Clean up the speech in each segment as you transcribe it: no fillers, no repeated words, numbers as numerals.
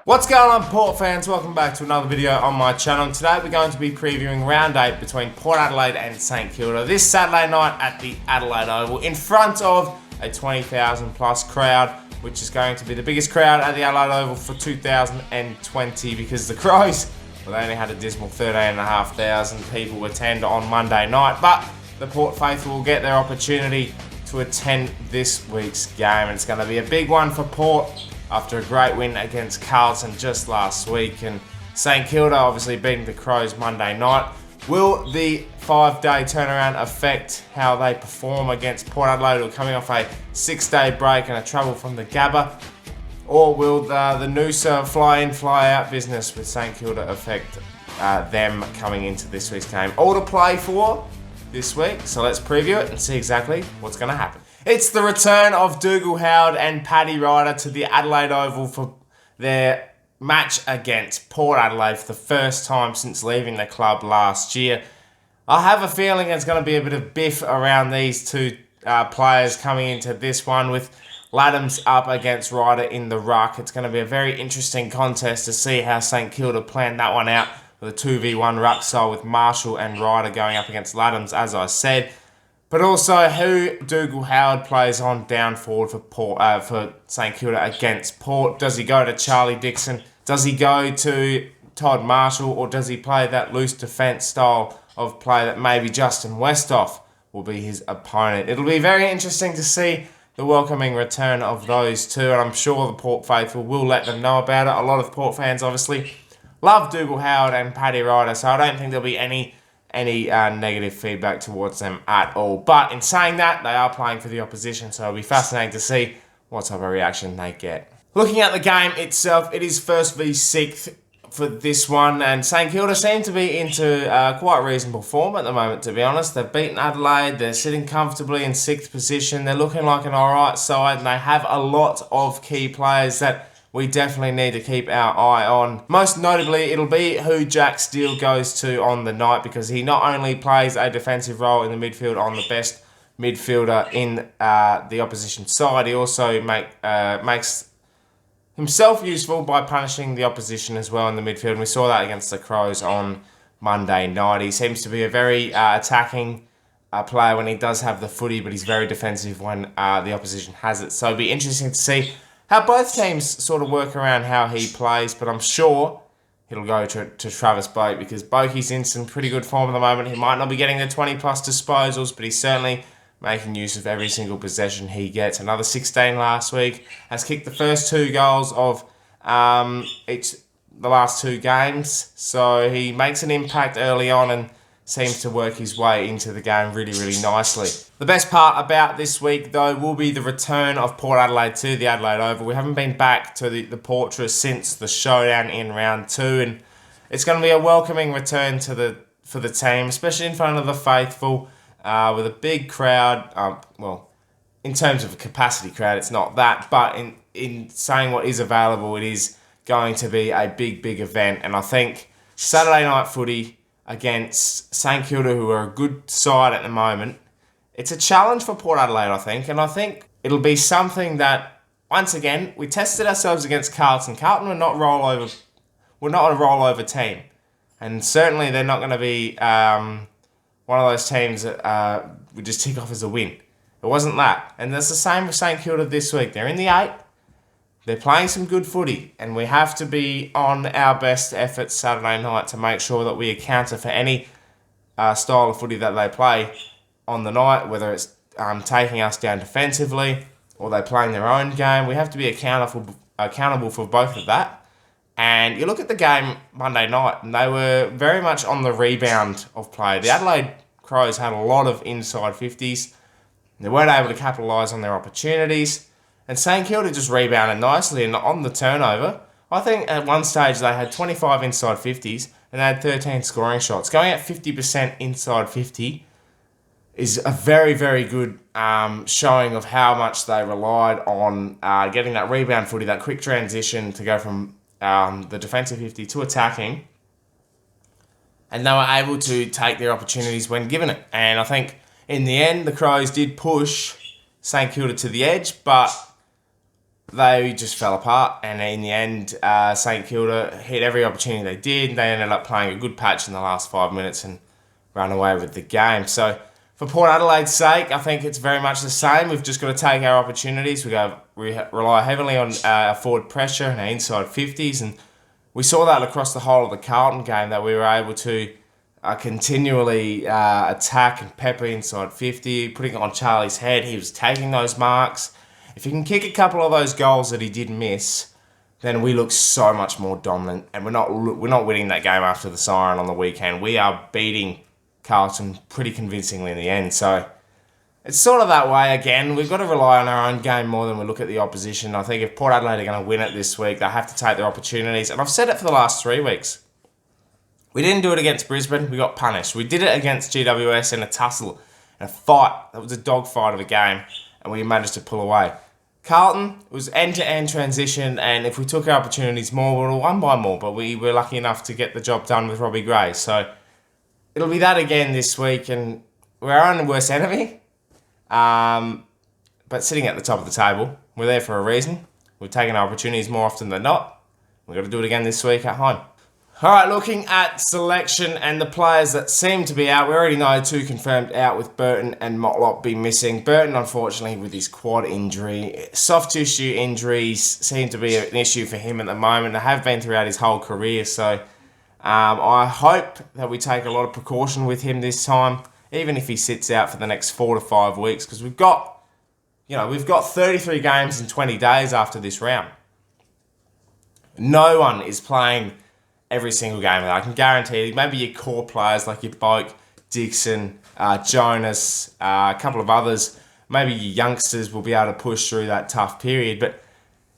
What's going on, Port fans? Welcome back to another video on my channel. Today we're going to be previewing round 8 between Port Adelaide and St Kilda this Saturday night at the Adelaide Oval in front of a 20,000 plus crowd, which is going to be the biggest crowd at the Adelaide Oval for 2020 because the Crows, well, they only had a dismal 13,500 people attend on Monday night, but the Port faithful will get their opportunity to attend this week's game, and it's going to be a big one for Port after a great win against Carlton just last week, and St Kilda obviously beating the Crows Monday night. Will the 5-day turnaround affect how they perform against Port Adelaide, who are coming off a 6-day break and a travel from the Gabba? Or will the Noosa fly-in, fly-out business with St Kilda affect them coming into this week's game? All to play for this week, so let's preview it and see exactly what's going to happen. It's the return of Dougal Howard and Paddy Ryder to the Adelaide Oval for their match against Port Adelaide for the first time since leaving the club last year. I have a feeling there's going to be a bit of biff around these two players coming into this one, with Laddams up against Ryder in the ruck. It's going to be a very interesting contest to see how St Kilda planned that one out with a 2v1 ruck style, with Marshall and Ryder going up against Laddams, as I said. But also who Dougal Howard plays on down forward for St Kilda against Port. Does he go to Charlie Dixon? Does he go to Todd Marshall? Or does he play that loose defence style of play that maybe Justin Westhoff will be his opponent? It'll be very interesting to see the welcoming return of those two, and I'm sure the Port faithful will let them know about it. A lot of Port fans obviously love Dougal Howard and Paddy Ryder, so I don't think there'll be any negative feedback towards them at all. But in saying that, they are playing for the opposition, so it'll be fascinating to see what type of reaction they get. Looking at the game itself, it is first v 6th for this one, and St Kilda seem to be into quite reasonable form at the moment, to be honest. They've beaten Adelaide, they're sitting comfortably in 6th position, they're looking like an alright side, and they have a lot of key players that we definitely need to keep our eye on. Most notably, it'll be who Jack Steele goes to on the night, because he not only plays a defensive role in the midfield on the best midfielder in the opposition side, he also makes himself useful by punishing the opposition as well in the midfield. And we saw that against the Crows on Monday night. He seems to be a very attacking player when he does have the footy, but he's very defensive when the opposition has it. So it'll be interesting to see how both teams sort of work around how he plays, but I'm sure he'll go to Travis Boak, because Boakey's in some pretty good form at the moment. He might not be getting the 20 plus disposals, but he's certainly making use of every single possession he gets. Another 16 last week, has kicked the first 2 goals of the last 2 games, so he makes an impact early on and seems to work his way into the game really, really nicely. The best part about this week, though, will be the return of Port Adelaide to the Adelaide Oval. We haven't been back to the Portress since the showdown in round 2, and it's going to be a welcoming return for the team, especially in front of the faithful, with a big crowd. Well, in terms of a capacity crowd, it's not that, but in saying what is available, it is going to be a big, big event, and I think Saturday night footy against St Kilda, who are a good side at the moment, it's a challenge for Port Adelaide, I think, and I think it'll be something that, once again, we tested ourselves against Carlton. Carlton were not a rollover team, and certainly they're not going to be one of those teams that we just tick off as a win. It wasn't that, and that's the same with St Kilda this week. They're in the 8. They're playing some good footy, and we have to be on our best efforts Saturday night to make sure that we account for any style of footy that they play on the night, whether it's taking us down defensively or they're playing their own game. We have to be accountable for both of that. And you look at the game Monday night, and they were very much on the rebound of play. The Adelaide Crows had a lot of inside 50s. They weren't able to capitalise on their opportunities. And St Kilda just rebounded nicely, and on the turnover, I think at one stage they had 25 inside 50s and they had 13 scoring shots. Going at 50% inside 50 is a very, very good showing of how much they relied on getting that rebound footy, that quick transition to go from the defensive 50 to attacking. And they were able to take their opportunities when given it. And I think in the end, the Crows did push St Kilda to the edge, but they just fell apart, and in the end, St Kilda hit every opportunity they did. They ended up playing a good patch in the last 5 minutes and ran away with the game. So for Port Adelaide's sake, I think it's very much the same. We've just got to take our opportunities. We rely heavily on our forward pressure and our inside 50s, and we saw that across the whole of the Carlton game, that we were able to continually attack and pepper inside 50, putting it on Charlie's head. He was taking those marks. If he can kick a couple of those goals that he did miss, then we look so much more dominant, and we're not winning that game after the siren on the weekend. We are beating Carlton pretty convincingly in the end. So it's sort of that way again. We've got to rely on our own game more than we look at the opposition. I think if Port Adelaide are going to win it this week, they have to take their opportunities. And I've said it for the last 3 weeks. We didn't do it against Brisbane. We got punished. We did it against GWS in a tussle, in a fight. That was a dogfight of a game, and we managed to pull away. Carlton was end-to-end transition, and if we took our opportunities more, we would have won by more, but we were lucky enough to get the job done with Robbie Gray. So it'll be that again this week, and we're our own worst enemy. But sitting at the top of the table, we're there for a reason. We've taken our opportunities more often than not. We've got to do it again this week at home. All right, looking at selection and the players that seem to be out, we already know 2 confirmed out with Burton and Motlop be missing. Burton, unfortunately, with his quad injury. Soft tissue injuries seem to be an issue for him at the moment. They have been throughout his whole career, so I hope that we take a lot of precaution with him this time, even if he sits out for the next 4 to 5 weeks, because we've got 33 games in 20 days after this round. No one is playing every single game. I can guarantee you, maybe your core players like your Boak, Dixon, Jonas, a couple of others, maybe your youngsters will be able to push through that tough period, but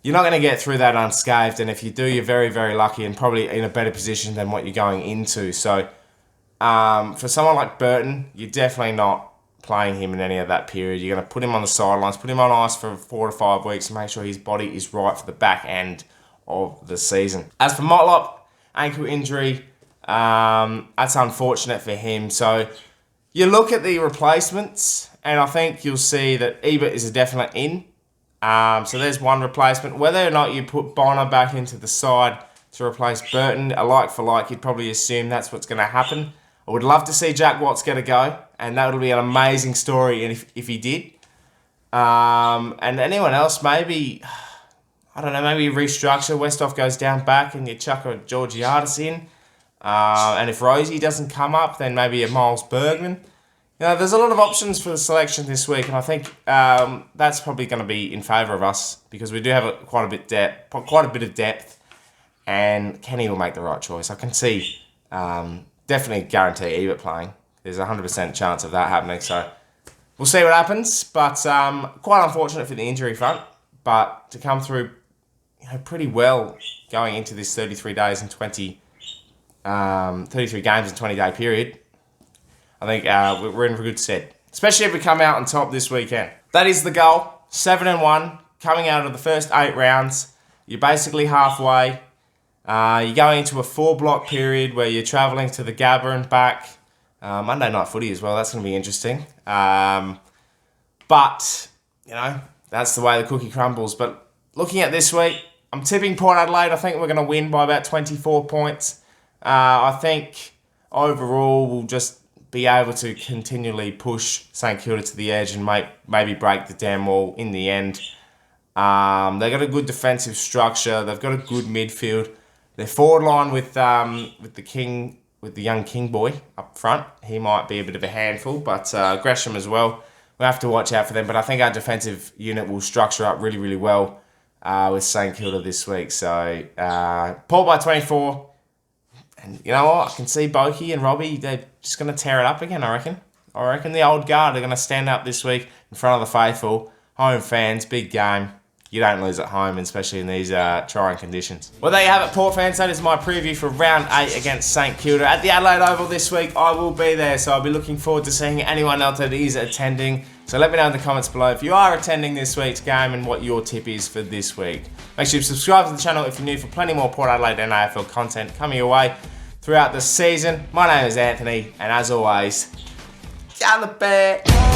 you're not going to get through that unscathed, and if you do, you're very, very lucky and probably in a better position than what you're going into. So for someone like Burton, you're definitely not playing him in any of that period. You're going to put him on the sidelines, put him on ice for 4 to 5 weeks and make sure his body is right for the back end of the season. As for Motlop, ankle injury, that's unfortunate for him. So you look at the replacements, and I think you'll see that Ebert is a definite in. So there's one replacement. Whether or not you put Bonner back into the side to replace Burton, a like for like, you'd probably assume that's what's going to happen. I would love to see Jack Watts get a go, and that would be an amazing story if he did. And anyone else, maybe, I don't know, maybe restructure. Westhoff goes down back and you chuck a Georgiadis in. And if Rosie doesn't come up, then maybe a Miles Bergman. There's a lot of options for the selection this week, and I think that's probably going to be in favour of us because we do have quite a bit of depth, and Kenny will make the right choice. I can see, definitely guarantee Ebert playing. There's a 100% chance of that happening, so we'll see what happens. But quite unfortunate for the injury front, but to come through pretty well going into this 33 games in 20-day period. I think we're in for a good stead, especially if we come out on top this weekend. That is the goal. 7-1, coming out of the first 8 rounds. You're basically halfway. You're going into a 4-block period where you're travelling to the Gabba and back. Monday night footy as well. That's going to be interesting. But that's the way the cookie crumbles. But looking at this week, I'm tipping Port Adelaide. I think we're going to win by about 24 points. I think overall we'll just be able to continually push St Kilda to the edge and maybe break the damn wall in the end. They've got a good defensive structure. They've got a good midfield. Their forward line with the young King boy up front, he might be a bit of a handful, but Gresham as well. We'll have to watch out for them. But I think our defensive unit will structure up really, really well with St Kilda this week. So Port by 24. And you know what? I can see Boakey and Robbie, they're just going to tear it up again, I reckon. I reckon the old guard are going to stand up this week in front of the faithful. Home fans, big game. You don't lose at home, especially in these trying conditions. Well, there you have it, Port fans. That is my preview for round 8 against St Kilda. At the Adelaide Oval this week, I will be there, so I'll be looking forward to seeing anyone else that is attending. So let me know in the comments below if you are attending this week's game and what your tip is for this week. Make sure you subscribe to the channel if you're new for plenty more Port Adelaide and AFL content coming your way throughout the season. My name is Anthony, and as always, ThePear.